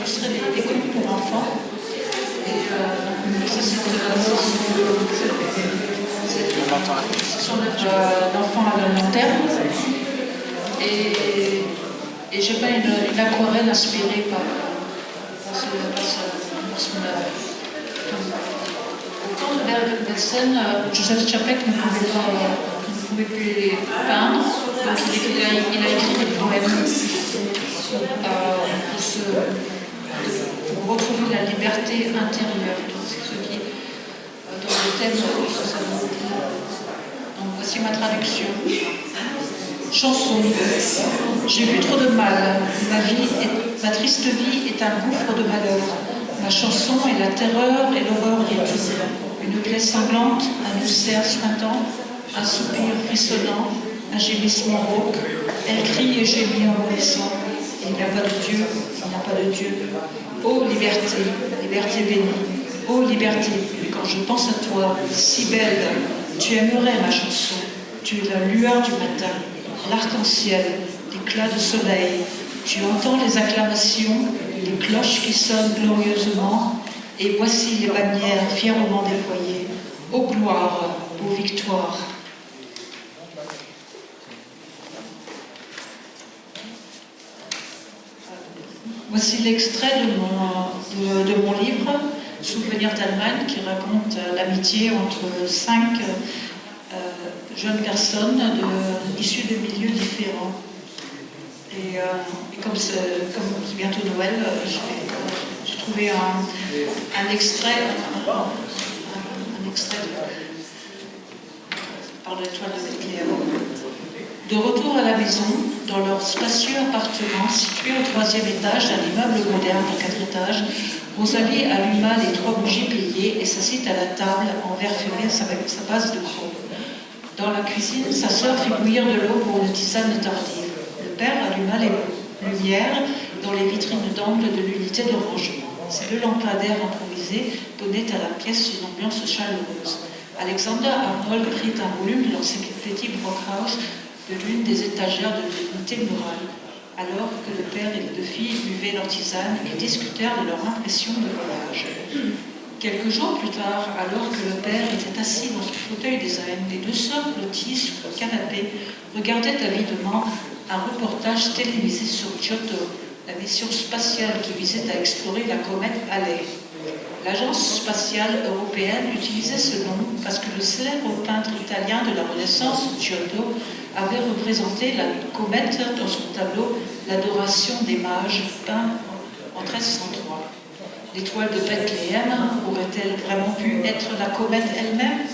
des contes pour enfants. Et ça, c'est son œuvre d'enfant à long terme. Et j'ai pas une aquarelle inspirée par son œuvre. Au temps de Bergen-Belsen, Joseph Čapek ne pouvait plus peindre, donc il a écrit des poèmes pour retrouver la liberté intérieure. Donc c'est ce qui, dans le thème de ce salon. Donc voici ma traduction. Chanson. J'ai vu trop de mal. Ma triste vie est un gouffre de malheur. Ma chanson est la terreur et l'horreur réduite. Une plaie sanglante, un ulcère suintant, un soupir frissonnant, un gémissement rauque. Elle crie et gémit en mourissant. Il n'y a pas de Dieu, il n'y a pas de Dieu. Ô liberté, liberté bénie. Ô liberté, quand je pense à toi, si belle, tu aimerais ma chanson. Tu es la lueur du matin, l'arc-en-ciel, l'éclat de soleil. Tu entends les acclamations, les cloches qui sonnent glorieusement, et voici les bannières fièrement déployées. Ô gloire, ô victoire. Voici l'extrait de mon livre, Souvenirs d'Allemagne, qui raconte l'amitié entre 5 jeunes personnes issues de milieux différents. Et comme c'est bientôt Noël, j'ai trouvé un extrait par l'étoile de Bethléem. De retour à la maison, dans leur spacieux appartement situé au 3e étage d'un immeuble moderne de 4 étages, Rosalie alluma les 3 bougies piliers et s'assit à la table en verre fumé avec sa base de chrome. Dans la cuisine, sa sœur fit bouillir de l'eau pour une tisane tardive. Le père alluma les lumières dans les vitrines d'angle de l'unité de rangement. Ces 2 lampadaires improvisés donnaient à la pièce une ambiance chaleureuse. Alexander Arnold prit un volume de l'encyclopédie Brockhaus de l'une des étagères de l'unité murale, alors que le père et les 2 filles buvaient leur tisane et discutèrent de leur impression de voyage. Quelques jours plus tard, alors que le père était assis dans son fauteuil design, les 2 sœurs blotties sur le canapé regardaient avidement un reportage télévisé sur Giotto, la mission spatiale qui visait à explorer la comète Halley. L'agence spatiale européenne utilisait ce nom parce que le célèbre peintre italien de la Renaissance, Giotto, avait représenté la comète dans son tableau L'Adoration des Mages, peint en 1303. L'étoile de Bethléem aurait-elle vraiment pu être la comète elle-même?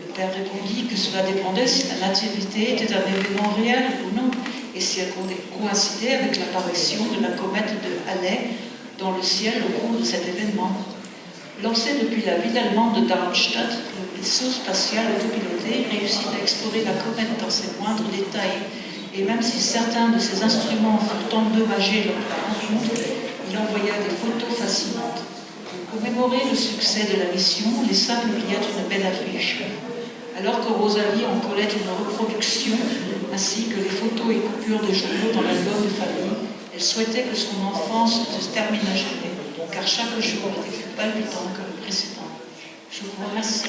Le père répondit que cela dépendait si la nativité était un événement réel ou non, et si elle coïncidait avec l'apparition de la comète de Halley dans le ciel au cours de cet événement. Lancé depuis la ville allemande de Darmstadt, le vaisseau spatial autopiloté réussit à explorer la comète dans ses moindres détails, et même si certains de ses instruments furent endommagés lors de la rencontre, il envoya des photos fascinantes. Pour commémorer le succès de la mission, les saints publièrent une belle affiche. Alors que Rosalie en collait une reproduction, ainsi que les photos et coupures de journaux dans l'album de famille, elle souhaitait que son enfance se termine à jamais, car chaque jour était plus palpitant que le précédent. Je vous remercie.